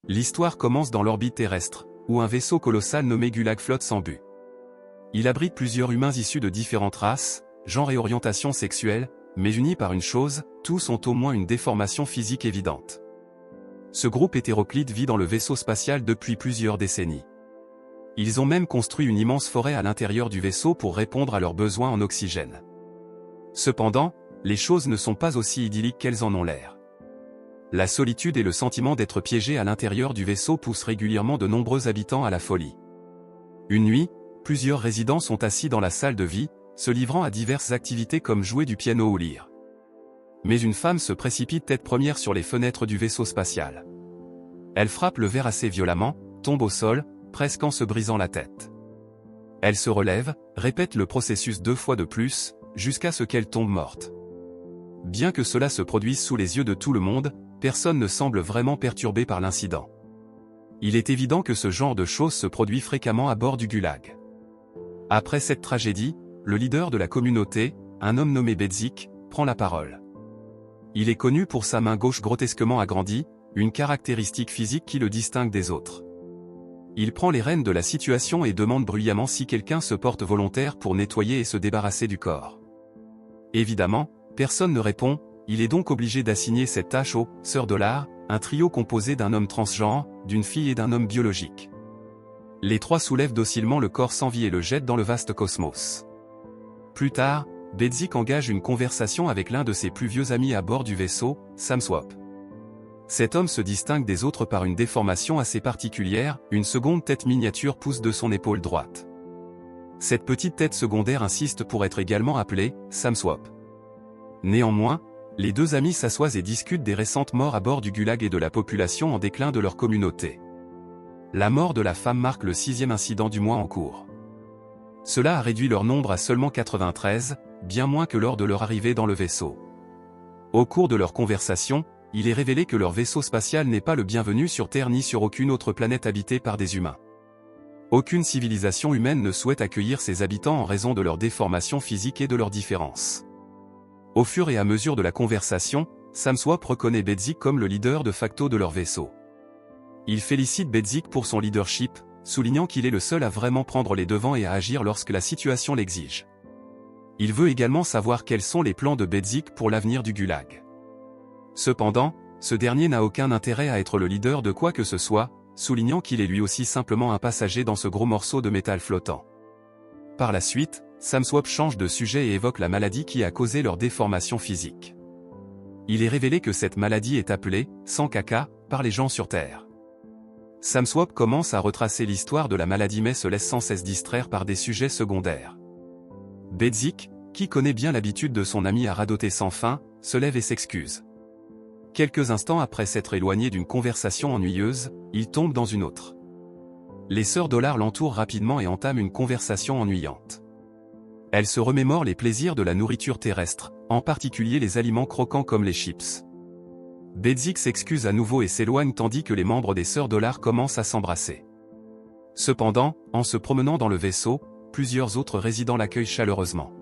L'histoire commence dans l'orbite terrestre, où un vaisseau colossal nommé Gulag flotte sans but. Il abrite plusieurs humains issus de différentes races, genres et orientations sexuelles, mais unis par une chose, tous ont au moins une déformation physique évidente. Ce groupe hétéroclite vit dans le vaisseau spatial depuis plusieurs décennies. Ils ont même construit une immense forêt à l'intérieur du vaisseau pour répondre à leurs besoins en oxygène. Cependant, les choses ne sont pas aussi idylliques qu'elles en ont l'air. La solitude et le sentiment d'être piégé à l'intérieur du vaisseau poussent régulièrement de nombreux habitants à la folie. Une nuit, plusieurs résidents sont assis dans la salle de vie, se livrant à diverses activités comme jouer du piano ou lire. Mais une femme se précipite tête première sur les fenêtres du vaisseau spatial. Elle frappe le verre assez violemment, tombe au sol, presque en se brisant la tête. Elle se relève, répète le processus 2 fois de plus, jusqu'à ce qu'elle tombe morte. Bien que cela se produise sous les yeux de tout le monde, personne ne semble vraiment perturbé par l'incident. Il est évident que ce genre de choses se produit fréquemment à bord du Gulag. Après cette tragédie, le leader de la communauté, un homme nommé Bedzik, prend la parole. Il est connu pour sa main gauche grotesquement agrandie, une caractéristique physique qui le distingue des autres. Il prend les rênes de la situation et demande bruyamment si quelqu'un se porte volontaire pour nettoyer et se débarrasser du corps. Évidemment, personne ne répond, il est donc obligé d'assigner cette tâche aux Sœurs Dollars, un trio composé d'un homme transgenre, d'une fille et d'un homme biologique. Les trois soulèvent docilement le corps sans vie et le jettent dans le vaste cosmos. Plus tard, Bedzik engage une conversation avec l'un de ses plus vieux amis à bord du vaisseau, Samswap. Cet homme se distingue des autres par une déformation assez particulière, une seconde tête miniature pousse de son épaule droite. Cette petite tête secondaire insiste pour être également appelée Samswap. Néanmoins, les deux amis s'assoient et discutent des récentes morts à bord du Gulag et de la population en déclin de leur communauté. La mort de la femme marque le 6e incident du mois en cours. Cela a réduit leur nombre à seulement 93, bien moins que lors de leur arrivée dans le vaisseau. Au cours de leur conversation, il est révélé que leur vaisseau spatial n'est pas le bienvenu sur Terre ni sur aucune autre planète habitée par des humains. Aucune civilisation humaine ne souhaite accueillir ses habitants en raison de leur déformation physique et de leurs différences. Au fur et à mesure de la conversation, Samswap reconnaît Bedzik comme le leader de facto de leur vaisseau. Il félicite Bedzik pour son leadership, soulignant qu'il est le seul à vraiment prendre les devants et à agir lorsque la situation l'exige. Il veut également savoir quels sont les plans de Bedzik pour l'avenir du Gulag. Cependant, ce dernier n'a aucun intérêt à être le leader de quoi que ce soit, soulignant qu'il est lui aussi simplement un passager dans ce gros morceau de métal flottant. Par la suite, Samswap change de sujet et évoque la maladie qui a causé leur déformation physique. Il est révélé que cette maladie est appelée « sang caca » par les gens sur Terre. Samswap commence à retracer l'histoire de la maladie mais se laisse sans cesse distraire par des sujets secondaires. Bedzik, qui connaît bien l'habitude de son ami à radoter sans fin, se lève et s'excuse. Quelques instants après s'être éloigné d'une conversation ennuyeuse, il tombe dans une autre. Les Sœurs Dollars l'entourent rapidement et entament une conversation ennuyante. Elles se remémorent les plaisirs de la nourriture terrestre, en particulier les aliments croquants comme les chips. Bedzik s'excuse à nouveau et s'éloigne tandis que les membres des Sœurs Dollars commencent à s'embrasser. Cependant, en se promenant dans le vaisseau, plusieurs autres résidents l'accueillent chaleureusement.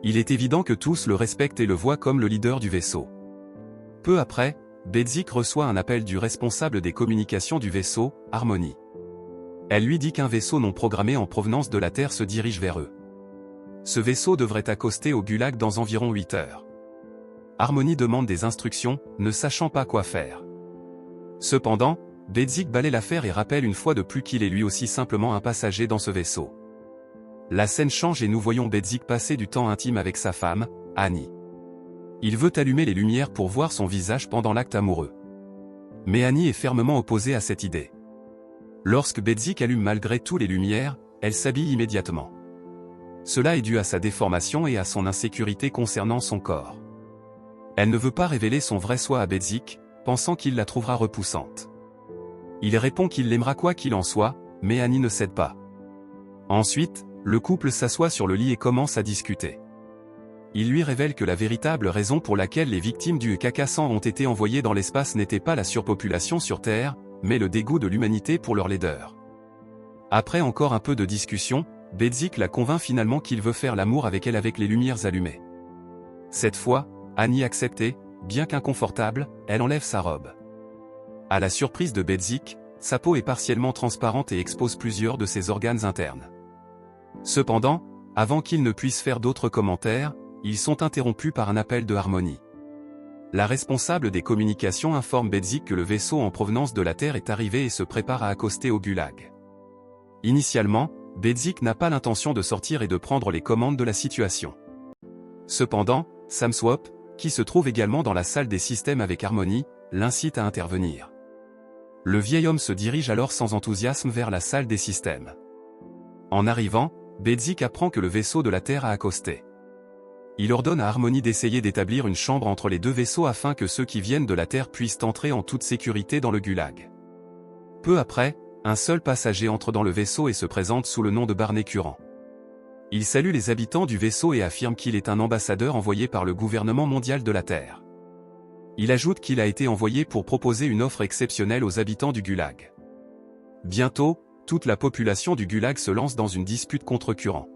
Il est évident que tous le respectent et le voient comme le leader du vaisseau. Peu après, Bedzik reçoit un appel du responsable des communications du vaisseau, Harmony. Elle lui dit qu'un vaisseau non programmé en provenance de la Terre se dirige vers eux. Ce vaisseau devrait accoster au Gulag dans environ 8 heures. Harmony demande des instructions, ne sachant pas quoi faire. Cependant, Bedzik balaie l'affaire et rappelle une fois de plus qu'il est lui aussi simplement un passager dans ce vaisseau. La scène change et nous voyons Bedzik passer du temps intime avec sa femme, Annie. Il veut allumer les lumières pour voir son visage pendant l'acte amoureux. Mais Annie est fermement opposée à cette idée. Lorsque Bedzik allume malgré tout les lumières, elle s'habille immédiatement. Cela est dû à sa déformation et à son insécurité concernant son corps. Elle ne veut pas révéler son vrai soi à Bedzik, pensant qu'il la trouvera repoussante. Il répond qu'il l'aimera quoi qu'il en soit, mais Annie ne cède pas. Ensuite, le couple s'assoit sur le lit et commence à discuter. Il lui révèle que la véritable raison pour laquelle les victimes du caca-sang ont été envoyées dans l'espace n'était pas la surpopulation sur Terre, mais le dégoût de l'humanité pour leur laideur. Après encore un peu de discussion, Bedzik la convainc finalement qu'il veut faire l'amour avec elle avec les lumières allumées. Cette fois, Annie accepte et, bien qu'inconfortable, elle enlève sa robe. À la surprise de Bedzik, sa peau est partiellement transparente et expose plusieurs de ses organes internes. Cependant, avant qu'ils ne puissent faire d'autres commentaires, ils sont interrompus par un appel de Harmony. La responsable des communications informe Bedzik que le vaisseau en provenance de la Terre est arrivé et se prépare à accoster au Gulag. Initialement, Bedzik n'a pas l'intention de sortir et de prendre les commandes de la situation. Cependant, Samswap, qui se trouve également dans la salle des systèmes avec Harmony, l'incite à intervenir. Le vieil homme se dirige alors sans enthousiasme vers la salle des systèmes. En arrivant, Bedzik apprend que le vaisseau de la Terre a accosté. Il ordonne à Harmony d'essayer d'établir une chambre entre les deux vaisseaux afin que ceux qui viennent de la Terre puissent entrer en toute sécurité dans le Gulag. Peu après, un seul passager entre dans le vaisseau et se présente sous le nom de Barney Curran. Il salue les habitants du vaisseau et affirme qu'il est un ambassadeur envoyé par le gouvernement mondial de la Terre. Il ajoute qu'il a été envoyé pour proposer une offre exceptionnelle aux habitants du Gulag. Bientôt, toute la population du Gulag se lance dans une dispute contre Curran.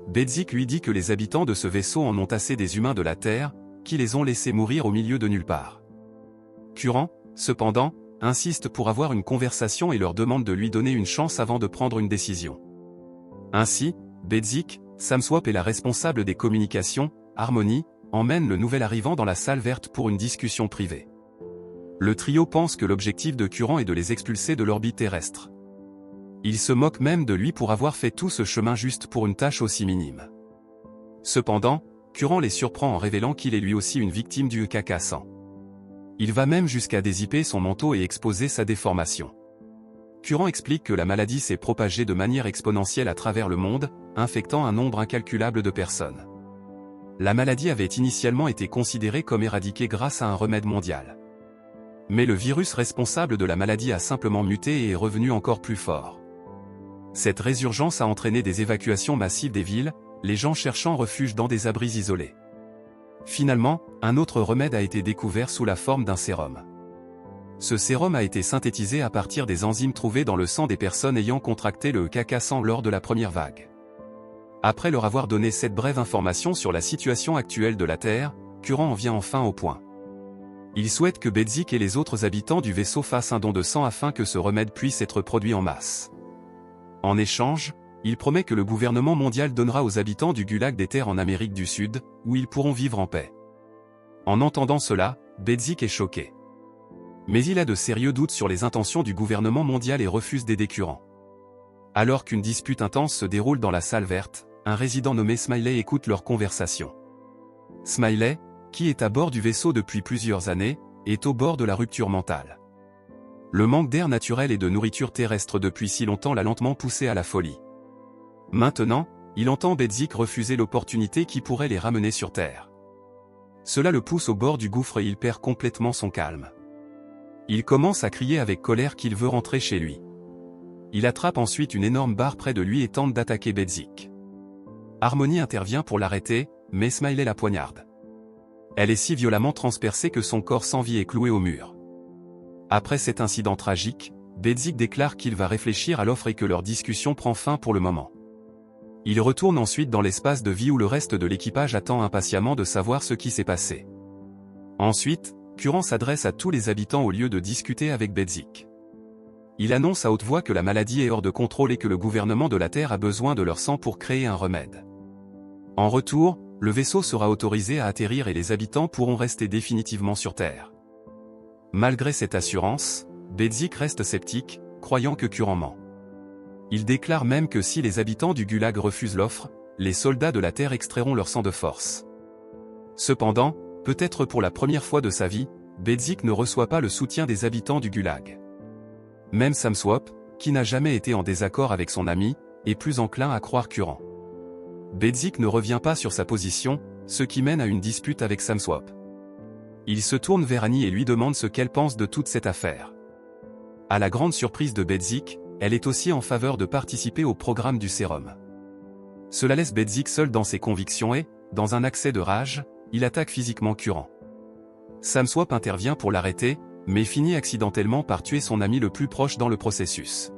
Bedzik lui dit que les habitants de ce vaisseau en ont assez des humains de la Terre, qui les ont laissés mourir au milieu de nulle part. Curran, cependant, insiste pour avoir une conversation et leur demande de lui donner une chance avant de prendre une décision. Ainsi, Bedzik, Samswap et la responsable des communications, Harmony, emmènent le nouvel arrivant dans la salle verte pour une discussion privée. Le trio pense que l'objectif de Curran est de les expulser de l'orbite terrestre. Il se moque même de lui pour avoir fait tout ce chemin juste pour une tâche aussi minime. Cependant, Curran les surprend en révélant qu'il est lui aussi une victime du EK-100. Il va même jusqu'à dézipper son manteau et exposer sa déformation. Curran explique que la maladie s'est propagée de manière exponentielle à travers le monde, infectant un nombre incalculable de personnes. La maladie avait initialement été considérée comme éradiquée grâce à un remède mondial. Mais le virus responsable de la maladie a simplement muté et est revenu encore plus fort. Cette résurgence a entraîné des évacuations massives des villes, les gens cherchant refuge dans des abris isolés. Finalement, un autre remède a été découvert sous la forme d'un sérum. Ce sérum a été synthétisé à partir des enzymes trouvées dans le sang des personnes ayant contracté le EK-100 lors de la première vague. Après leur avoir donné cette brève information sur la situation actuelle de la Terre, Curran en vient enfin au point. Il souhaite que Bedzik et les autres habitants du vaisseau fassent un don de sang afin que ce remède puisse être produit en masse. En échange, il promet que le gouvernement mondial donnera aux habitants du Gulag des terres en Amérique du Sud, où ils pourront vivre en paix. En entendant cela, Bedzik est choqué. Mais il a de sérieux doutes sur les intentions du gouvernement mondial et refuse d'aider Curran. Alors qu'une dispute intense se déroule dans la salle verte, un résident nommé Smiley écoute leur conversation. Smiley, qui est à bord du vaisseau depuis plusieurs années, est au bord de la rupture mentale. Le manque d'air naturel et de nourriture terrestre depuis si longtemps l'a lentement poussé à la folie. Maintenant, il entend Bedzik refuser l'opportunité qui pourrait les ramener sur Terre. Cela le pousse au bord du gouffre et il perd complètement son calme. Il commence à crier avec colère qu'il veut rentrer chez lui. Il attrape ensuite une énorme barre près de lui et tente d'attaquer Bedzik. Harmony intervient pour l'arrêter, mais Smiley la poignarde. Elle est si violemment transpercée que son corps sans vie est cloué au mur. Après cet incident tragique, Bedzik déclare qu'il va réfléchir à l'offre et que leur discussion prend fin pour le moment. Il retourne ensuite dans l'espace de vie où le reste de l'équipage attend impatiemment de savoir ce qui s'est passé. Ensuite, Curran s'adresse à tous les habitants au lieu de discuter avec Bedzik. Il annonce à haute voix que la maladie est hors de contrôle et que le gouvernement de la Terre a besoin de leur sang pour créer un remède. En retour, le vaisseau sera autorisé à atterrir et les habitants pourront rester définitivement sur Terre. Malgré cette assurance, Bedzik reste sceptique, croyant que Curran ment. Il déclare même que si les habitants du Gulag refusent l'offre, les soldats de la Terre extrairont leur sang de force. Cependant, peut-être pour la première fois de sa vie, Bedzik ne reçoit pas le soutien des habitants du Gulag. Même Samswap, qui n'a jamais été en désaccord avec son ami, est plus enclin à croire Curran. Bedzik ne revient pas sur sa position, ce qui mène à une dispute avec Samswap. Il se tourne vers Annie et lui demande ce qu'elle pense de toute cette affaire. À la grande surprise de Bedzik, elle est aussi en faveur de participer au programme du sérum. Cela laisse Bedzik seul dans ses convictions et, dans un accès de rage, il attaque physiquement Curran. Samswap intervient pour l'arrêter, mais finit accidentellement par tuer son ami le plus proche dans le processus.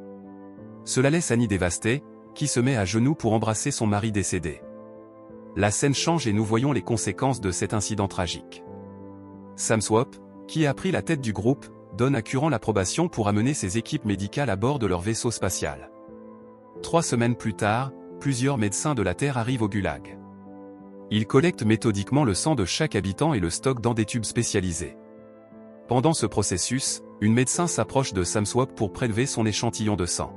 Cela laisse Annie dévastée, qui se met à genoux pour embrasser son mari décédé. La scène change et nous voyons les conséquences de cet incident tragique. Samswap, qui a pris la tête du groupe, donne à Curran l'approbation pour amener ses équipes médicales à bord de leur vaisseau spatial. 3 semaines plus tard, plusieurs médecins de la Terre arrivent au Gulag. Ils collectent méthodiquement le sang de chaque habitant et le stockent dans des tubes spécialisés. Pendant ce processus, une médecin s'approche de Samswap pour prélever son échantillon de sang.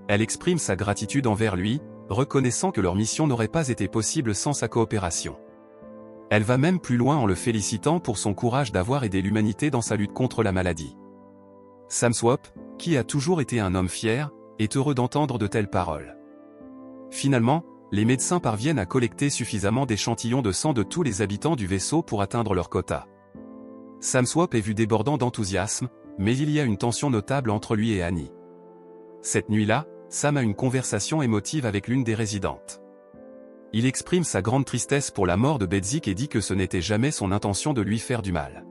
Elle exprime sa gratitude envers lui, reconnaissant que leur mission n'aurait pas été possible sans sa coopération. Elle va même plus loin en le félicitant pour son courage d'avoir aidé l'humanité dans sa lutte contre la maladie. Samswap, qui a toujours été un homme fier, est heureux d'entendre de telles paroles. Finalement, les médecins parviennent à collecter suffisamment d'échantillons de sang de tous les habitants du vaisseau pour atteindre leur quota. Samswap est vu débordant d'enthousiasme, mais il y a une tension notable entre lui et Annie. Cette nuit-là, Sam a une conversation émotive avec l'une des résidentes. Il exprime sa grande tristesse pour la mort de Bedzik et dit que ce n'était jamais son intention de lui faire du mal.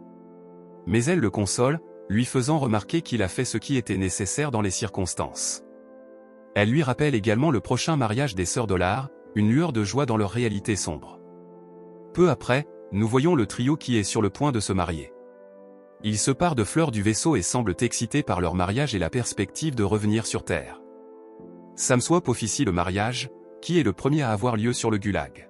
Mais elle le console, lui faisant remarquer qu'il a fait ce qui était nécessaire dans les circonstances. Elle lui rappelle également le prochain mariage des sœurs Dollar, une lueur de joie dans leur réalité sombre. Peu après, nous voyons le trio qui est sur le point de se marier. Ils se parent de fleurs du vaisseau et semblent excités par leur mariage et la perspective de revenir sur Terre. Samswap officie le mariage, qui est le premier à avoir lieu sur le Gulag.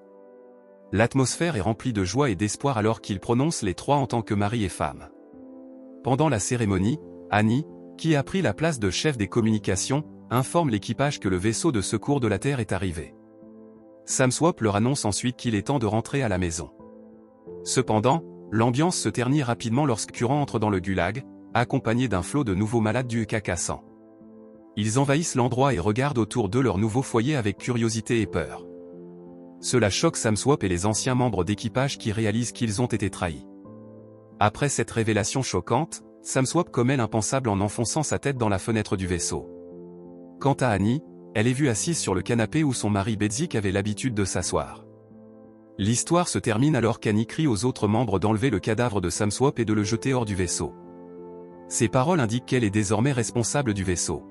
L'atmosphère est remplie de joie et d'espoir alors qu'ils prononcent les trois en tant que mari et femme. Pendant la cérémonie, Annie, qui a pris la place de chef des communications, informe l'équipage que le vaisseau de secours de la Terre est arrivé. Samswap leur annonce ensuite qu'il est temps de rentrer à la maison. Cependant, l'ambiance se ternit rapidement lorsque Curran entre dans le Gulag, accompagné d'un flot de nouveaux malades du K-100. Ils envahissent l'endroit et regardent autour d'eux leur nouveau foyer avec curiosité et peur. Cela choque Samswap et les anciens membres d'équipage qui réalisent qu'ils ont été trahis. Après cette révélation choquante, Samswap commet l'impensable en enfonçant sa tête dans la fenêtre du vaisseau. Quant à Annie, elle est vue assise sur le canapé où son mari Bedzik avait l'habitude de s'asseoir. L'histoire se termine alors qu'Annie crie aux autres membres d'enlever le cadavre de Samswap et de le jeter hors du vaisseau. Ces paroles indiquent qu'elle est désormais responsable du vaisseau.